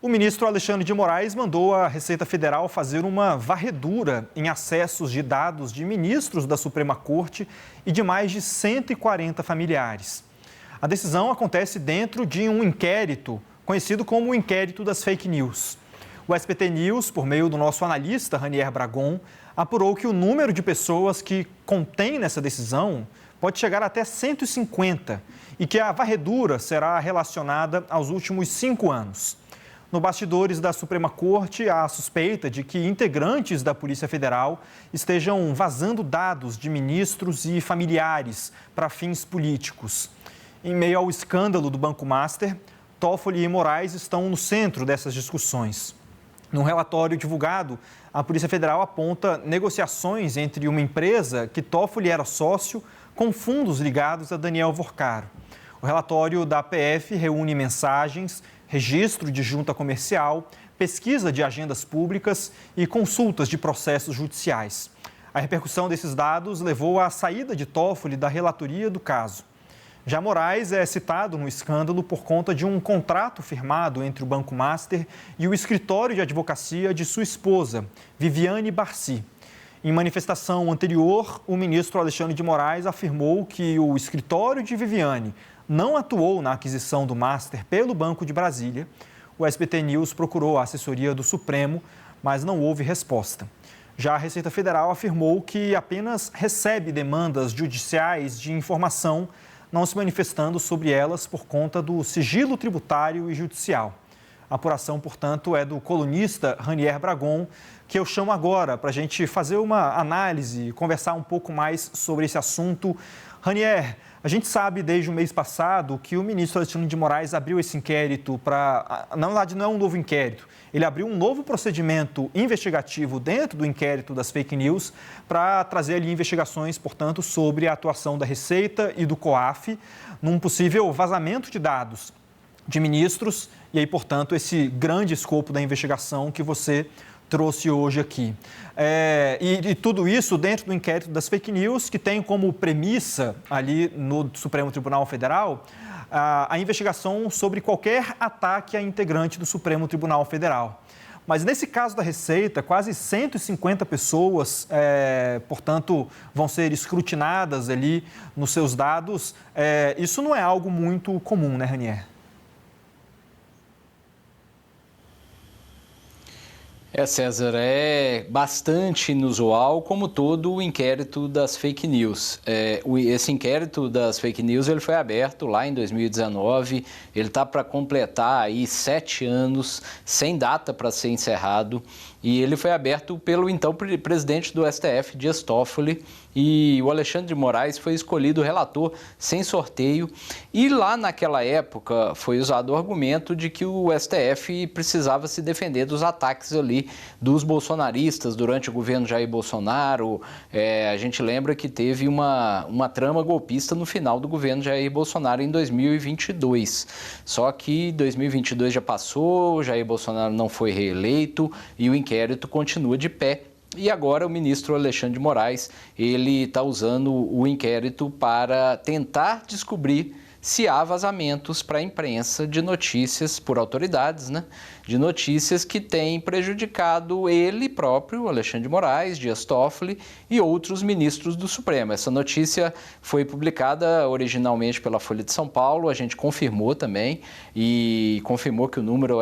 O ministro Alexandre de Moraes mandou a Receita Federal fazer uma varredura em acessos de dados de ministros da Suprema Corte e de mais de 140 familiares. A decisão acontece dentro de um inquérito conhecido como o inquérito das fake news. O SBT News, por meio do nosso analista Ranier Bragon, apurou que o número de pessoas que contém nessa decisão pode chegar até 150 e que a varredura será relacionada aos últimos 5 anos. No bastidores da Suprema Corte, há a suspeita de que integrantes da Polícia Federal estejam vazando dados de ministros e familiares para fins políticos. Em meio ao escândalo do Banco Master, Toffoli e Moraes estão no centro dessas discussões. Num relatório divulgado, a Polícia Federal aponta negociações entre uma empresa que Toffoli era sócio com fundos ligados a Daniel Vorcaro. O relatório da PF reúne mensagens, registro de junta comercial, pesquisa de agendas públicas e consultas de processos judiciais. A repercussão desses dados levou à saída de Toffoli da relatoria do caso. Já Moraes é citado no escândalo por conta de um contrato firmado entre o Banco Master e o escritório de advocacia de sua esposa, Viviane Barci. Em manifestação anterior, o ministro Alexandre de Moraes afirmou que o escritório de Viviane não atuou na aquisição do Master pelo Banco de Brasília. O SBT News procurou a assessoria do Supremo, mas não houve resposta. Já a Receita Federal afirmou que apenas recebe demandas judiciais de informação, não se manifestando sobre elas por conta do sigilo tributário e judicial. A apuração, portanto, é do colunista Ranier Bragon, que eu chamo agora para a gente fazer uma análise, conversar um pouco mais sobre esse assunto. Ranier, a gente sabe desde o mês passado que o ministro Alexandre de Moraes abriu esse inquérito para... Na verdade, não é um novo inquérito. Ele abriu um novo procedimento investigativo dentro do inquérito das fake news para trazer ali investigações, portanto, sobre a atuação da Receita e do COAF num possível vazamento de dados de ministros e aí, portanto, esse grande escopo da investigação que você trouxe hoje aqui. E tudo isso dentro do inquérito das fake news, que tem como premissa ali no Supremo Tribunal Federal a investigação sobre qualquer ataque a integrante do Supremo Tribunal Federal. Mas nesse caso da Receita, quase 150 pessoas, portanto, vão ser escrutinadas ali nos seus dados. Isso não é algo muito comum, né, Ranier? César, é bastante inusual, como todo o inquérito das fake news. Esse inquérito das fake news ele foi aberto lá em 2019, ele está para completar aí 7 anos, sem data para ser encerrado, e ele foi aberto pelo então presidente do STF, Dias Toffoli, e o Alexandre de Moraes foi escolhido relator sem sorteio. E lá naquela época foi usado o argumento de que o STF precisava se defender dos ataques ali dos bolsonaristas durante o governo Jair Bolsonaro. A gente lembra que teve uma trama golpista no final do governo Jair Bolsonaro em 2022. Só que 2022 já passou, Jair Bolsonaro não foi reeleito e o inquérito continua de pé. E agora o ministro Alexandre de Moraes, ele está usando o inquérito para tentar descobrir se há vazamentos para a imprensa de notícias por autoridades, né? De notícias que têm prejudicado ele próprio, Alexandre de Moraes, Dias Toffoli e outros ministros do Supremo. Essa notícia foi publicada originalmente pela Folha de São Paulo, a gente confirmou também e confirmou que o número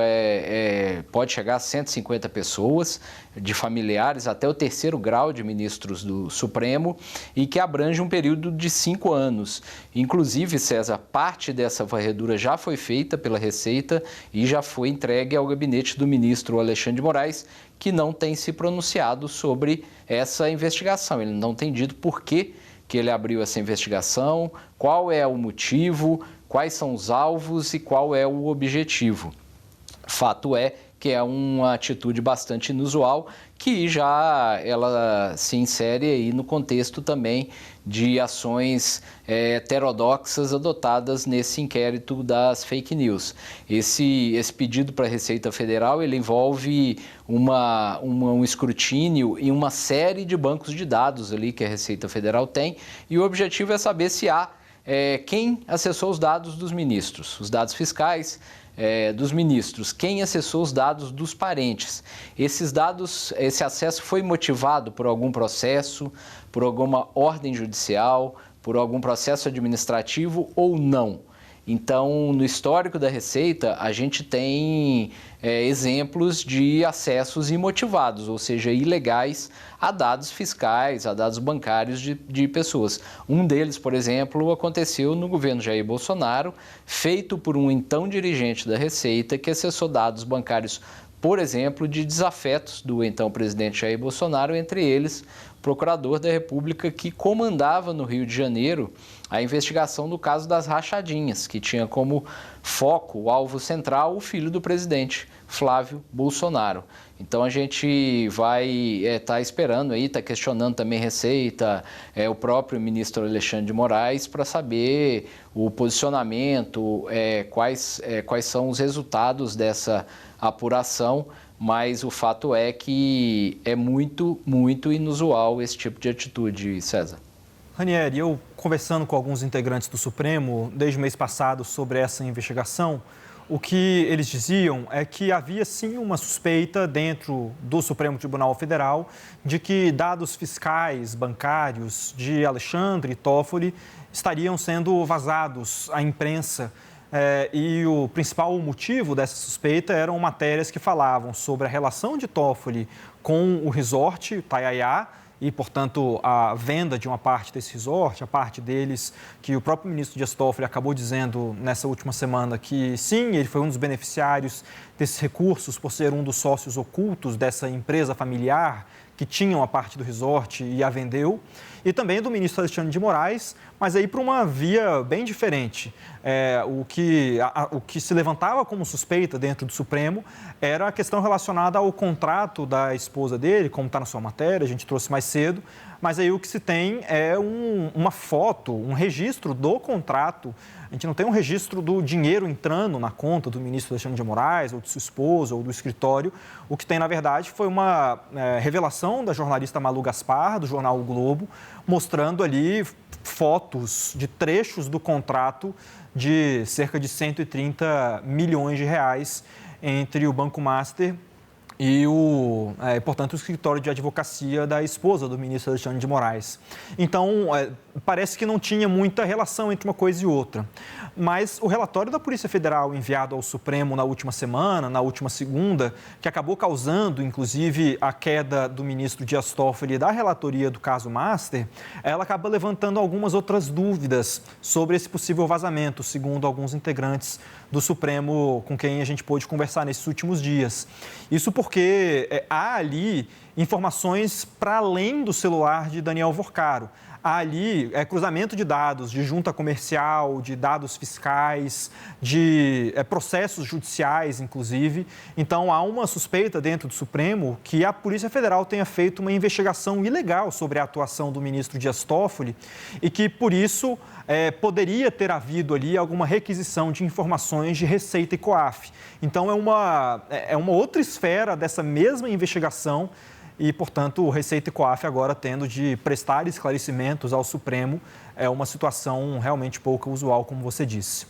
pode chegar a 150 pessoas, de familiares até o 3º grau de ministros do Supremo e que abrange um período de 5 anos. Inclusive, César, parte dessa varredura já foi feita pela Receita e já foi entregue ao gabinete do ministro Alexandre de Moraes, que não tem se pronunciado sobre essa investigação. Ele não tem dito por que ele abriu essa investigação, qual é o motivo, quais são os alvos e qual é o objetivo. Fato é que é uma atitude bastante inusual, que já ela se insere aí no contexto também de ações heterodoxas adotadas nesse inquérito das fake news. Esse pedido para a Receita Federal ele envolve um escrutínio em uma série de bancos de dados ali que a Receita Federal tem, e o objetivo é saber se há quem acessou os dados dos ministros, os dados fiscais, dos ministros, quem acessou os dados dos parentes. Esses dados, esse acesso foi motivado por algum processo, por alguma ordem judicial, por algum processo administrativo ou não? Então, no histórico da Receita, a gente tem exemplos de acessos imotivados, ou seja, ilegais a dados fiscais, a dados bancários de pessoas. Um deles, por exemplo, aconteceu no governo Jair Bolsonaro, feito por um então dirigente da Receita que acessou dados bancários, por exemplo, de desafetos do então presidente Jair Bolsonaro, entre eles o procurador da República que comandava no Rio de Janeiro a investigação do caso das rachadinhas, que tinha como foco, o alvo central, o filho do presidente, Flávio Bolsonaro. Então a gente vai estar esperando aí, está questionando também Receita, o próprio ministro Alexandre de Moraes, para saber o posicionamento, quais são os resultados dessa apuração, mas o fato é que é muito, muito inusual esse tipo de atitude, César. Ranieri, eu conversando com alguns integrantes do Supremo desde o mês passado sobre essa investigação, o que eles diziam é que havia sim uma suspeita dentro do Supremo Tribunal Federal de que dados fiscais, bancários de Alexandre e Toffoli estariam sendo vazados à imprensa. E o principal motivo dessa suspeita eram matérias que falavam sobre a relação de Toffoli com o resort Taiaiá e, portanto, a venda de uma parte desse resort, a parte deles que o próprio ministro Dias Toffoli acabou dizendo nessa última semana que sim, ele foi um dos beneficiários desses recursos por ser um dos sócios ocultos dessa empresa familiar que tinham a parte do resort e a vendeu, e também do ministro Alexandre de Moraes, mas aí para uma via bem diferente. O que se levantava como suspeita dentro do Supremo era a questão relacionada ao contrato da esposa dele, como está na sua matéria, a gente trouxe mais cedo, mas aí o que se tem é uma foto, um registro do contrato. A gente não tem um registro do dinheiro entrando na conta do ministro Alexandre de Moraes, ou de sua esposa, ou do escritório. O que tem, na verdade, foi uma revelação da jornalista Malu Gaspar, do jornal O Globo, mostrando ali fotos de trechos do contrato de cerca de 130 milhões de reais entre o Banco Master e, portanto, o escritório de advocacia da esposa do ministro Alexandre de Moraes. Então, parece que não tinha muita relação entre uma coisa e outra. Mas o relatório da Polícia Federal enviado ao Supremo na última semana, na última segunda, que acabou causando, inclusive, a queda do ministro Dias Toffoli da relatoria do caso Master, ela acaba levantando algumas outras dúvidas sobre esse possível vazamento, segundo alguns integrantes do Supremo com quem a gente pôde conversar nesses últimos dias. Isso porque há ali informações para além do celular de Daniel Vorcaro. Há ali cruzamento de dados de junta comercial, de dados fiscais, de processos judiciais, inclusive. Então, há uma suspeita dentro do Supremo que a Polícia Federal tenha feito uma investigação ilegal sobre a atuação do ministro Dias Toffoli e que, por isso, poderia ter havido ali alguma requisição de informações de Receita e COAF. Então, é uma outra esfera dessa mesma investigação e, portanto, o Receita e COAF agora tendo de prestar esclarecimentos ao Supremo é uma situação realmente pouco usual, como você disse.